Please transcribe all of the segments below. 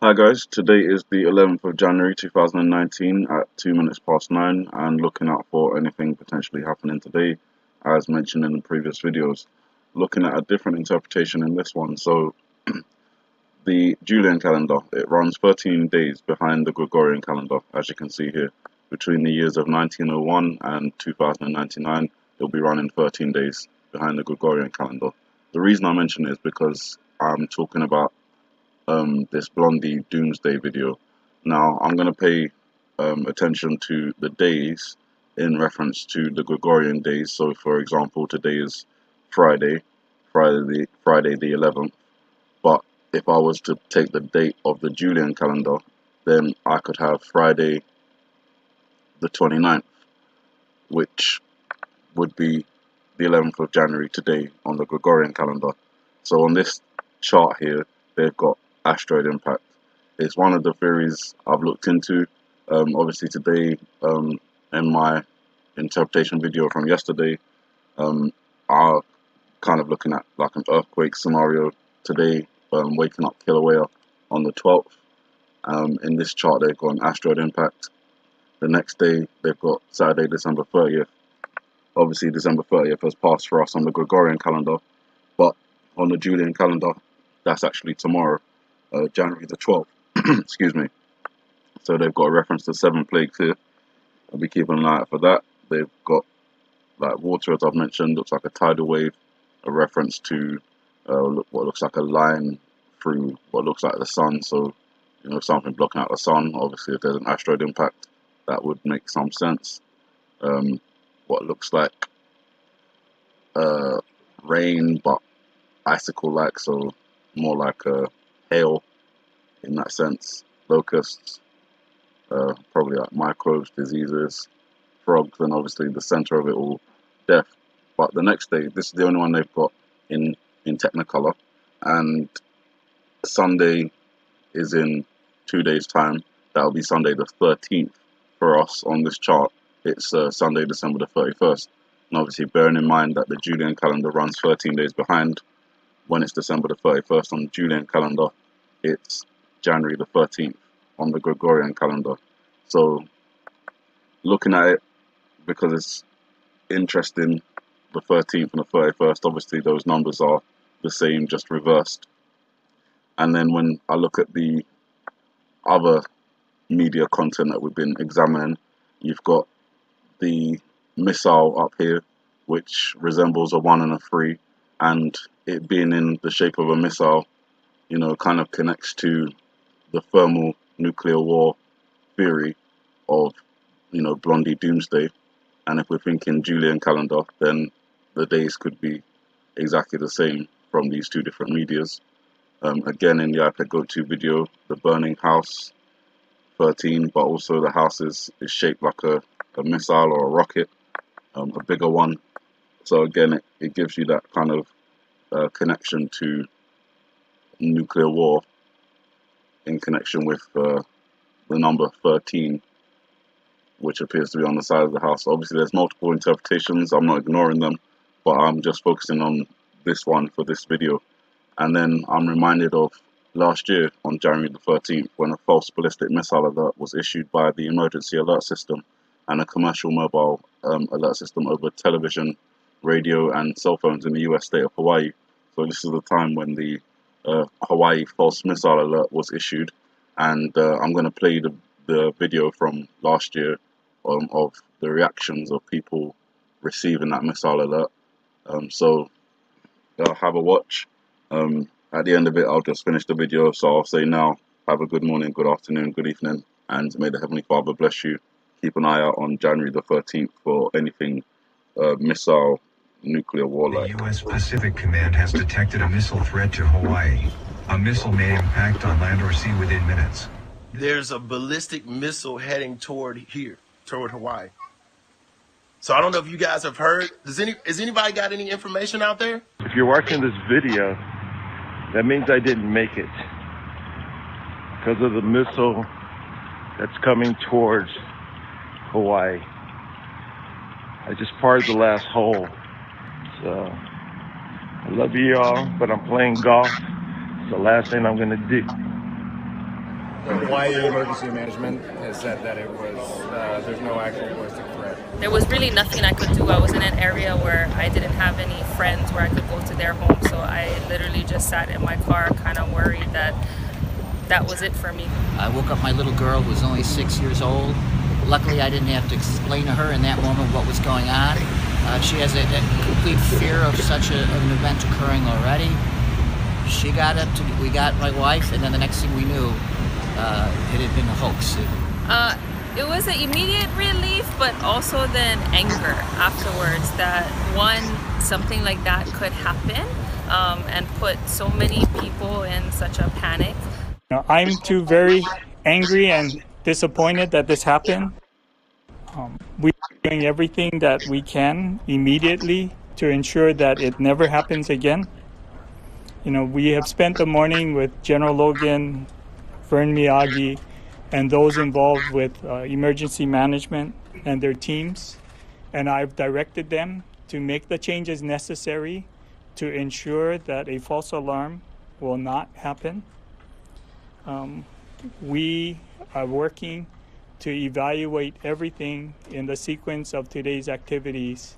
Hi guys, today is the 11th of January 2019 at 2 minutes past 9 and looking out for anything potentially happening today as mentioned in the previous videos. Looking at a different interpretation in this one. So the Julian calendar, it runs 13 days behind the Gregorian calendar, as you can see here. Between the years of 1901 and 2099, it'll be running 13 days behind the Gregorian calendar. The reason I mention it is because I'm talking about this Blondie doomsday video. Now I'm going to pay attention to the days in reference to the Gregorian days. So for example, today is Friday the 11th, but if I was to take the date of the Julian calendar, then I could have Friday the 29th, which would be the 11th of January today on the Gregorian calendar. So on this chart here, they've got asteroid impact. It's one of the theories I've looked into. Obviously today, in my interpretation video from yesterday, I'm kind of looking at like an earthquake scenario today, waking up Kilauea on the 12th. In this chart they've got an asteroid impact. The next day they've got Saturday, December 30th. Obviously December 30th has passed for us on the Gregorian calendar, but on the Julian calendar, that's actually tomorrow. January the 12th, excuse me. So they've got a reference to 7 plagues here. I'll be keeping an eye out for that. They've got like water, as I've mentioned, looks like a tidal wave, a reference to what looks like a line through what looks like the sun. So, you know, something blocking out the sun. Obviously, if there's an asteroid impact, that would make some sense. What looks like rain, but icicle-like, so more like hail in that sense. Locusts, probably like microbes, diseases, frogs, and obviously the center of it all, death. But the next day, this is the only one they've got in Technicolor, and Sunday is in 2 days' time. That'll be Sunday the 13th for us on this chart. It's Sunday, December the 31st. And obviously bearing in mind that the Julian calendar runs 13 days behind, when it's December the 31st on the Julian calendar, it's January the 13th on the Gregorian calendar. So looking at it, because it's interesting, the 13th and the 31st, obviously those numbers are the same, just reversed. And then when I look at the other media content that we've been examining, you've got the missile up here, which resembles a 1 and a 3, and it being in the shape of a missile, you know, kind of connects to the thermonuclear war theory of, you know, Blondie doomsday. And if we're thinking Julian calendar, then the days could be exactly the same from these two different medias. Again, in the iPad Go-To video, the burning house 13, but also the house is shaped like a missile or a rocket, a bigger one. So again, it gives you that kind of connection to nuclear war in connection with the number 13, which appears to be on the side of the house. Obviously there's multiple interpretations, I'm not ignoring them, but I'm just focusing on this one for this video. And then I'm reminded of last year on January the 13th, when a false ballistic missile alert was issued by the emergency alert system and a commercial mobile alert system over television, radio and cell phones in the US state of Hawaii. So this is the time when the Hawaii false missile alert was issued, and I'm going to play the video from last year of the reactions of people receiving that missile alert. So have a watch. At the end of it, I'll just finish the video. So I'll say now, have a good morning, good afternoon, good evening, and may the Heavenly Father bless you. Keep an eye out on January the 13th for anything missile, nuclear war-like. The U.S. Pacific Command has detected a missile threat to Hawaii. A missile may impact on land or sea within minutes. There's a ballistic missile heading toward here, toward Hawaii. So I don't know if you guys have heard. Has anybody got any information out there? If you're watching this video, that means I didn't make it because of the missile that's coming towards Hawaii. I just parred the last hole. So I love you all, but I'm playing golf. It's the last thing I'm gonna do. Hawaii Emergency Management has said that it was there's no actual ballistic threat. There was really nothing I could do. I was in an area where I didn't have any friends where I could go to their home, so I literally just sat in my car kind of worried that that was it for me. I woke up my little girl who was only 6 years old. Luckily, I didn't have to explain to her in that moment what was going on. She has a complete fear of such an event occurring already. She got up to, we got my wife, and then the next thing we knew, it had been a hoax. It was an immediate relief, but also then anger afterwards that something like that could happen and put so many people in such a panic. I'm too very angry and disappointed that this happened. We're doing everything that we can immediately to ensure that it never happens again. We have spent the morning with General Logan, Vern Miyagi, and those involved with emergency management and their teams. And I've directed them to make the changes necessary to ensure that a false alarm will not happen. We are working to evaluate everything in the sequence of today's activities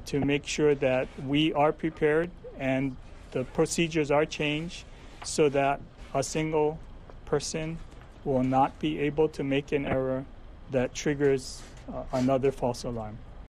to make sure that we are prepared and the procedures are changed so that a single person will not be able to make an error that triggers another false alarm.